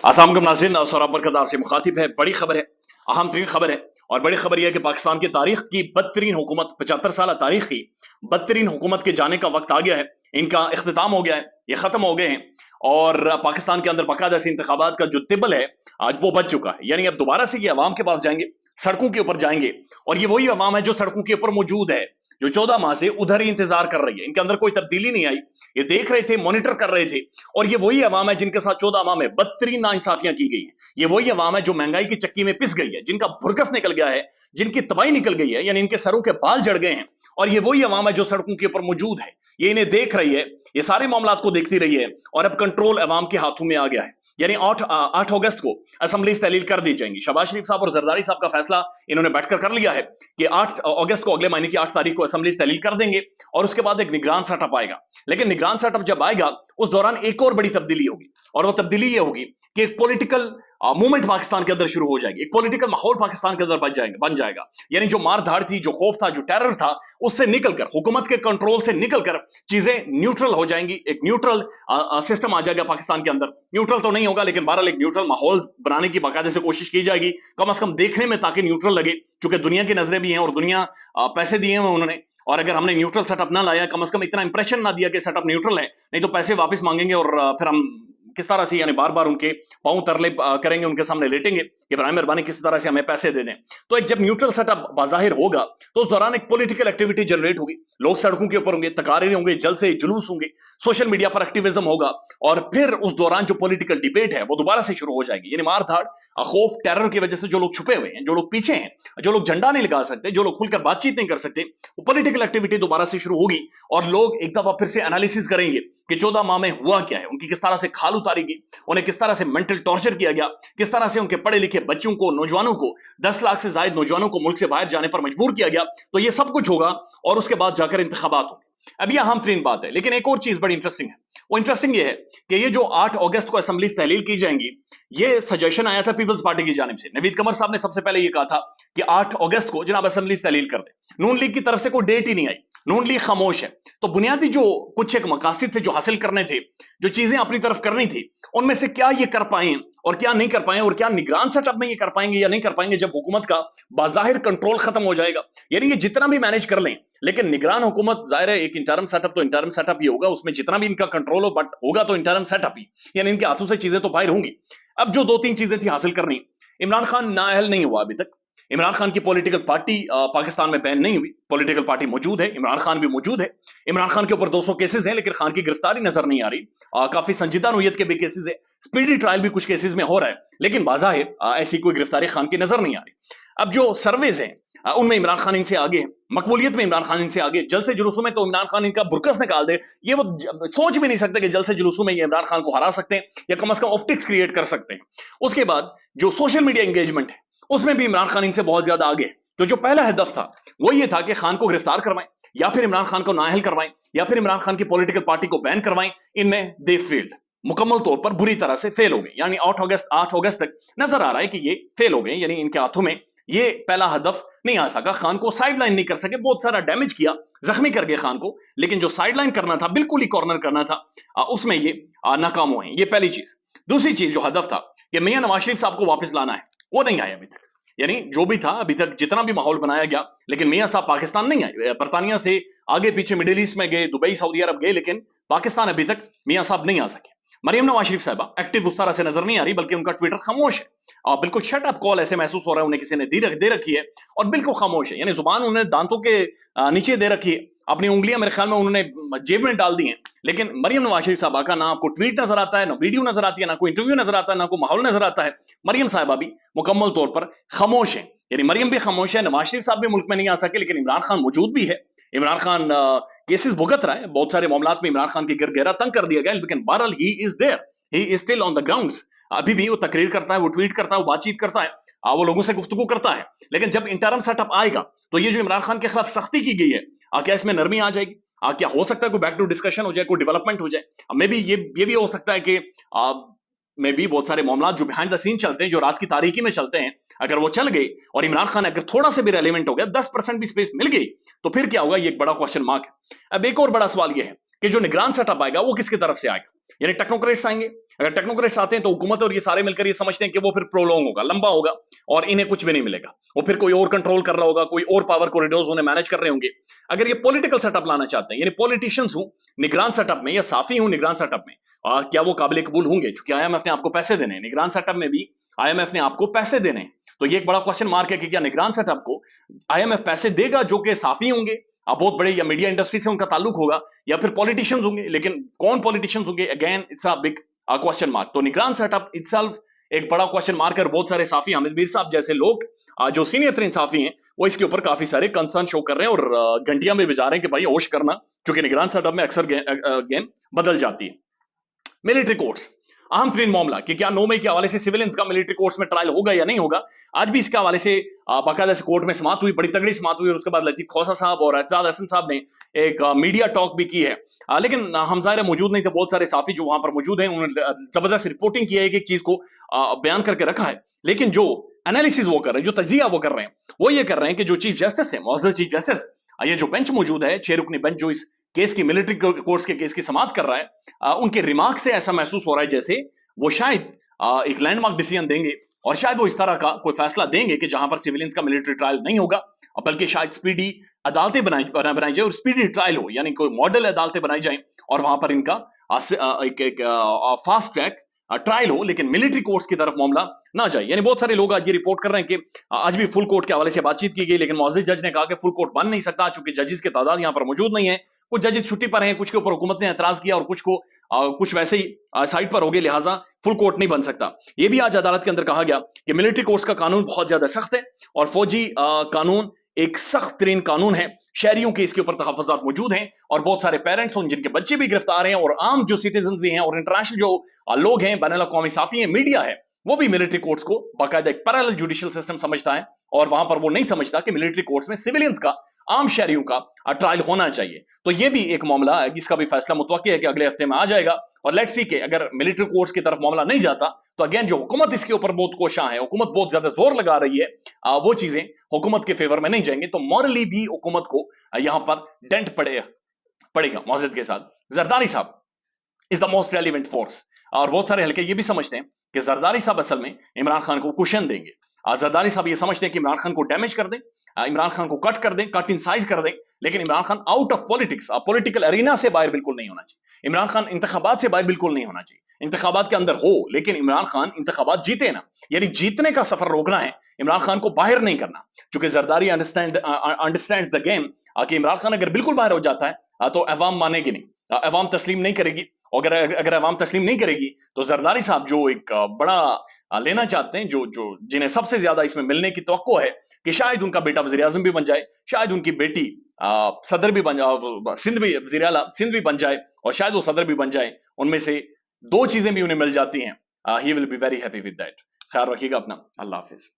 आसाम का नाज़रीन सौरभ बरकदार से मुखातिब है। बड़ी खबर है, अहम तरीन खबर है। और बड़ी खबर यह है कि पाकिस्तान की तारीख की बदतरीन हुकूमत, 75 साल तारीख की बदतरीन हुकूमत के जाने का वक्त आ गया है। इनका इख्तिताम हो गया है, ये खत्म हो गए हैं। और पाकिस्तान के अंदर बाकायदा से इंतखाबात का जो तिबल है आज वो बच चुका है। यानी अब दोबारा से ये अवाम के पास जाएंगे, सड़कों के ऊपर जाएंगे। और ये वही अवाम है जो सड़कों के ऊपर मौजूद है, जो 14 माह से उधर ही इंतजार कर रही है। इनके अंदर कोई तब्दीली नहीं आई, ये देख रहे थे, मॉनिटर कर रहे थे। और ये वही अवाम है जिनके साथ 14 माह में बदतरीन नाइंसाफियां की गई हैं। ये वही अवाम है जो महंगाई की चक्की में पिस गई है, जिनका भुरकस निकल गया है, जिनकी तबाही निकल गई है, यानी इनके सरों के बाल जड़ गए हैं। और ये वही अवाम है जो सड़कों के ऊपर मौजूद है, ये इन्हें देख रही है, ये सारे मामलात को देखती रही है। और अब कंट्रोल अवाम के हाथों में आ गया है। यानी 8 अगस्त को असम्बलीज तहलील कर दी जाएंगी। शहबाज शरीफ साहब और जरदारी साहब का फैसला इन्होंने बैठकर कर लिया है कि 8 अगस्त को, अगले महीने की 8 तारीख को असम्बलीज तहलील कर देंगे। और उसके बाद एक निगरान सेटअप आएगा। लेकिन निगरान सेटअप जब आएगा उस दौरान एक और बड़ी तब्दीली होगी। और वो तब्दीली ये होगी कि एक पॉलिटिकल मूवमेंट पाकिस्तान के अंदर शुरू हो जाएगी, एक पॉलिटिकल माहौल पाकिस्तान के अंदर बन जाएगा। यानी जो मार धाड़ थी, जो खौफ था, जो टेरर था, उससे निकलकर, हुकूमत के कंट्रोल से निकलकर चीजें न्यूट्रल हो जाएंगी। एक न्यूट्रल सिस्टम आ जाएगा पाकिस्तान के अंदर। न्यूट्रल तो नहीं होगा, लेकिन बहरहाल एक न्यूट्रल माहौल बनाने की बाकायदे से कोशिश की जाएगी, कम से कम देखने में, ताकि न्यूट्रल लगे। क्योंकि दुनिया की नजरें भी हैं और दुनिया पैसे दिए हैं उन्होंने। और अगर हमने न्यूट्रल सेटअप ना लाया, कम से कम इतना इंप्रेशन ना दिया कि सेटअप न्यूट्रल है, नहीं तो पैसे वापस मांगेंगे। और फिर हम किस तरह से, यानी बार बार उनके पांव तरले करेंगे, उनके सामने लेटेंगे कि बराए मेहरबानी किस तरह से हमें पैसे दे दें। तो एक जब न्यूट्रल सेटअप बाज़ाहिर होगा तो उस दौरान एक पॉलिटिकल एक्टिविटी जनरेट होगी, लोग सड़कों के ऊपर होंगे, तकारीरें होंगे, जलसे जुलूस होंगे, सोशल मीडिया पर एक्टिविज्म होगा। और फिर उस दौरान जो पॉलिटिकल डिबेट है वो दोबारा से शुरू हो जाएगी। यानी मार धाड़, खौफ, टेरर की वजह से जो लोग छुपे हुए हैं, जो लोग पीछे हैं, जो लोग झंडा नहीं लगा सकते, जो लोग खुलकर बातचीत नहीं कर सकते, वो पॉलिटिकल एक्टिविटी दोबारा से शुरू होगी। और लोग एक दफा फिर से एनालिसिस करेंगे कि 14 माह में हुआ क्या है, उनकी किस तरह से खाल उतारी गई, उन्हें किस तरह से मेंटल टॉर्चर किया गया, किस तरह से उनके पढ़े लिखे बच्चों को, नौजवानों को, 10 लाख से ज्यादा नौजवानों को मुल्क से बाहर जाने पर मजबूर किया गया। तो ये सब कुछ होगा और उसके बाद जाकर इंतखाबात होंगे। अब ये अहम तरीन बात है। लेकिन एक और चीज बड़ी इंटरेस्टिंग है। वो इंटरेस्टिंग ये है कि ये जो 8 अगस्त को असेंबली तहलील की जाएंगी, ये सजेशन आया था पीपल्स पार्टी की जानिब से। नवीद कमर साहब ने सबसे पहले ये कहा था कि 8 अगस्त को जनाब असेंबली तहलील कर दे। नून लीग की तरफ से कोई डेट ही नहीं आई, नून लीग खामोश है। तो बुनियादी जो कुछ एक मकासद थे जो हासिल करने थे, जो चीजें अपनी तरफ करनी थी, उनमें से क्या ये कर पाए और क्या नहीं कर पाए, और क्या निगरान सेटअप में ये कर पाएंगे या नहीं कर पाएंगे जब हुकूमत का बाजाहिर कंट्रोल खत्म हो जाएगा। यानी ये जितना भी मैनेज कर लें, लेकिन निगरान हुकूमत, जाहिर है एक इंटरम सेटअप तो इंटरम सेटअप ही होगा, उसमें जितना भी इनका कंट्रोल हो, बट होगा तो इंटरम सेटअप ही। यानी इनके हाथों से चीजें तो बाहर होंगी। अब जो 2-3 चीजें थी हासिल करनी, इमरान खान नाअहल नहीं हुआ अभी तक। इमरान खान की पॉलिटिकल पार्टी पाकिस्तान में बैन नहीं हुई, पॉलिटिकल पार्टी मौजूद है, इमरान खान भी मौजूद है। इमरान खान के ऊपर 200 केसेस हैं, लेकिन खान की गिरफ्तारी नजर नहीं आ रही। काफी संजीदा नोयत के भी केसेस है, स्पीडी ट्रायल भी कुछ केसेस में हो रहा है, लेकिन बाज़ाहिर ऐसी कोई गिरफ्तारी खान की नजर नहीं आ रही। अब जो सर्वेज हैं उनमें इमरान खान इनसे आगे है, मकबूलियत में इमरान खान इनसे आगे, जलसे जुलूसों में तो इमरान खान इनका बुरकस निकाल दे, ये वो सोच भी नहीं सकते कि जलसे जुलूसों में ये इमरान खान को हरा सकते हैं या कम से कम ऑप्टिक्स क्रिएट कर सकते हैं। उसके बाद जो सोशल मीडिया एंगेजमेंट है उसमें भी इमरान खान इनसे बहुत ज्यादा आगे है। तो जो पहला हदफ था वो ये था कि खान को गिरफ्तार करवाएं, या फिर इमरान खान को नाअहल करवाएं, या फिर इमरान खान की पॉलिटिकल पार्टी को बैन करवाएं। इनमें दे फेल्ड, मुकम्मल तौर पर बुरी तरह से फेल हो गए। यानी 8 अगस्त तक नजर आ रहा है कि ये फेल हो गए, यानी इनके हाथों में ये पहला हदफ नहीं आ सका। खान को साइडलाइन नहीं कर सके, बहुत सारा डैमेज किया, जख्मी कर गए खान को, लेकिन जो साइडलाइन करना था, बिल्कुल ही कॉर्नर करना था, उसमें ये नाकाम हुए। ये पहली चीज। दूसरी चीज जो हदफ था कि मियां नवाज शरीफ साहब को वापस लाना है, वो नहीं आया अभी तक। यानी जो भी था अभी तक, जितना भी माहौल बनाया गया, लेकिन मियां साहब पाकिस्तान नहीं आए। बरतानिया से आगे पीछे मिडिल ईस्ट में गए, दुबई, सऊदी अरब गए, लेकिन पाकिस्तान अभी तक मियां साहब नहीं आ सके। मरियम नवाज शरीफ साहबा एक्टिव उस तरह से नजर नहीं आ रही, बल्कि उनका ट्विटर खामोश है। और बिल्कुल शट अप कॉल ऐसे महसूस हो रहा है, उन्हें किसी ने दे रखी है और बिल्कुल खामोश है। यानी जुबान उन्होंने दांतों के नीचे दे रखी है, अपनी उंगलियां मेरे ख्याल में उन्होंने जेब में डाल दी हैं। लेकिन मरियम नवाज शरीफ साहबा का ना आपको ट्वीट नजर आता है, ना वीडियो नजर आती है, ना कोई इंटरव्यू नजर आता है, ना कोई माहौल नजर आता है। मरियम साहबा भी मुकम्मल तौर पर खामोश है। यानी मरियम भी खामोश है, नवाज शरीफ साहब भी मुल्क में नहीं आ सके, लेकिन इमरान खान मौजूद भी है। इमरान खान केसेस भुगत रहा है, बहुत सारे मामलात में इमरान खान की गिरगहरा तंग कर दिया गया, लेकिन बहरहाल he is there, he is still on the grounds. अभी भी वो तकरीर करता है, वो ट्वीट करता है, वो बातचीत करता है, वो लोगों से गुफ्तगू करता है। लेकिन जब इंटरम सेटअप आएगा तो ये जो इमरान खान के खिलाफ सख्ती की गई है, क्या इसमें नरमी आ जाएगी? क्या हो सकता है कोई बैक टू डिस्कशन हो जाए, कोई डेवलपमेंट हो जाए? मे बी ये भी हो सकता है कि में भी बहुत सारे मामला जो बिहाइंड द सीन चलते हैं, जो रात की तारीकी में चलते हैं, अगर वो चल गए और इमरान खान अगर थोड़ा से भी रेलिवेंट हो गया, 10% भी स्पेस मिल गई, तो फिर क्या होगा? ये एक बड़ा क्वेश्चन मार्क है। अब एक और बड़ा सवाल ये है कि जो निगरान सेटअप आएगा वो किसकी तरफ से आएगा? यानी टेक्नोक्रेट्स आएंगे। अगर टेक्नोक्रेट्स आते हैं तो हुकूमत और ये सारे मिलकर ये समझते हैं कि वो फिर प्रोलॉन्ग होगा, लंबा होगा और इन्हें कुछ भी नहीं मिलेगा, वो फिर कोई और कंट्रोल कर रहा होगा, कोई और पावर कॉरिडोर्स उन्हें मैनेज कर रहे होंगे। अगर ये पॉलिटिकल सेटअप लाना चाहते हैं, यानी पॉलिटिशियंस हूं निगरान सेटअप में या साफी हूं निगरान सेटअप में, क्या वो काबिल कबूल होंगे? चूंकि आईएमएफ ने आपको पैसे देने हैं, निगरान सेटअप में भी आईएमएफ ने आपको पैसे देने हैं, तो ये एक बड़ा क्वेश्चन मार्क है कि क्या निगरान सेटअप को आईएमएफ पैसे देगा जो कि साफी होंगे, बहुत बड़े, या मीडिया इंडस्ट्री से उनका ताल्लुक होगा, या फिर पॉलिटिशियंस होंगे। लेकिन कौन पॉलिटिशियंस होंगे, again it's a big question mark. तो निगरान सेटअप इटसेल्फ एक बड़ा क्वेश्चन मार्क है। बहुत सारे साफी, हामिद मीर साहब जैसे लोग जो सीनियर तरीन साफी हैं, वो इसके ऊपर काफी सारे कंसर्न शो कर रहे हैं और घंटियां भी बजा रहे हैं कि भाई होश करना, क्योंकि निगरान सेटअप में अक्सर गेम बदल जाती है। मिलिट्री कोर्ट्स, अहम तरीन मामला कि क्या 9 मई के हवाले से सिविलियंस का मिलिट्री कोर्ट्स में ट्रायल होगा या नहीं होगा। आज भी इसके हवाले से बाकायदा से कोर्ट में समाअत हुई, बड़ी तगड़ी समाअत हुई, और उसके बाद लतीफ खोसा साहब और एजाज हसन साहब ने एक मीडिया टॉक भी की है। लेकिन हम ज़ाहिर है मौजूद नहीं थे, बहुत सारे साफी जो वहां पर मौजूद हैं उन्होंने जबरदस्त रिपोर्टिंग की है, एक चीज को बयान करके रखा है। लेकिन जो एनालिसिस वो कर रहे हैं, जो तजिया वो कर रहे हैं, वो ये कर रहे हैं कि जो चीफ जस्टिस है, मुअज़्ज़ज़ चीफ जस्टिस, ये जो बेंच मौजूद है, 6 रुकनी बेंच जो इस केस की मिलिट्री कोर्ट्स के केस की समाअत कर रहा है, उनके रिमार्क से ऐसा महसूस हो रहा है जैसे वो शायद एक लैंडमार्क डिसीजन देंगे और शायद वो इस तरह का कोई फैसला देंगे कि जहां पर सिविलियंस का मिलिट्री ट्रायल नहीं होगा, बल्कि शायद स्पीडी अदालतें बनाई जाए और स्पीडी ट्रायल हो, यानी कोई मॉडल अदालतें बनाई जाएं और वहां पर इनका एक फास्ट ट्रैक ट्रायल हो, लेकिन मिलिट्री कोर्ट्स की तरफ मामला ना जाए। यानी बहुत सारे लोग आज ये रिपोर्ट कर रहे हैं कि आज भी फुल कोर्ट के हवाले से बातचीत की गई, लेकिन मुअज़्ज़ज़ जज ने कहा कि फुल कोर्ट बन नहीं सकता, चूंकि जजेस की तादाद यहां पर मौजूद नहीं है। कुछ जजेस छुट्टी पर हैं, कुछ के ऊपर हुकूमत ने एतराज किया और कुछ को कुछ वैसे ही साइड पर हो गए, लिहाजा फुल कोर्ट नहीं बन सकता। यह भी आज अदालत के अंदर कहा गया कि मिलिट्री कोर्ट्स का कानून बहुत ज्यादा सख्त है और फौजी कानून एक सख्त तरीन कानून है, शहरियों के इसके ऊपर तहफ़्फ़ुज़ात मौजूद हैं और बहुत सारे पेरेंट्स हैं जिनके बच्चे भी गिरफ्तार हैं और आम जो सिटीजन भी हैं और इंटरनेशनल जो लोग हैं, बैनुल अक़वामी साफ़ी हैं, मीडिया है, वो भी मिलिट्री कोर्ट्स को बाकायदा एक पैरेलल जुडिशियल सिस्टम समझता है और वहां पर वो नहीं समझता कि मिलिट्री कोर्ट्स में सिविलियंस का, आम शहरियों का ट्रायल होना चाहिए। तो ये भी एक मामला है, इसका भी फैसला मुतवक्की है कि अगले हफ्ते में आ जाएगा और लेट्स सी के अगर मिलिट्री कोर्ट्स की तरफ मामला नहीं जाता तो अगेन जो हुकूमत इसके ऊपर बहुत कोशां है, हुकूमत बहुत ज्यादा जोर लगा रही है, वो चीजें हुकूमत के फेवर में नहीं जाएंगे, तो मॉरली भी हुकूमत को यहां पर डेंट पड़ेगा। मुअज़्ज़ज़ के साथ जरदारी साहब is the most relevant force, और बहुत सारे हल्के ये भी समझते हैं कि जरदारी साहब असल में इमरान खान को कुशन देंगे। जरदारी साहब ये समझते हैं कि इमरान खान को डैमेज कर दें, इमरान खान को कट कर दें, कट इन साइज कर दें, लेकिन Imran Khan out of politics, political arena से बाहर बिल्कुल नहीं होना चाहिए। इमरान खान इंतखाबात से बाहर बिल्कुल नहीं होना चाहिए, इंतखाबात के अंदर हो, लेकिन इमरान खान इंतखाबात जीते ना, यानी जीतने का सफर रोकना है, इमरान खान को बाहर नहीं करना। चूंकि जरदारी अंडरस्टैंड्स द गेम कि इमरान खान अगर बिल्कुल बाहर हो जाता है तो अवाम मानेगी नहीं, अवाम तस्लीम नहीं करेगी, और अगर अवाम तस्लीम नहीं करेगी तो जरदारी साहब जो एक बड़ा लेना चाहते हैं, जो जो जिन्हें सबसे ज्यादा इसमें मिलने की तवक्को है कि शायद उनका बेटा वजीर आजम भी बन जाए, शायद उनकी बेटी सदर भी बन जाए, सिंध भी बन जाए, और शायद वो सदर भी बन जाए, उनमें से 2 चीजें भी उन्हें मिल जाती हैं, he will be very happy with that. ख्याल रखिएगा अपना, अल्लाह हाफिज।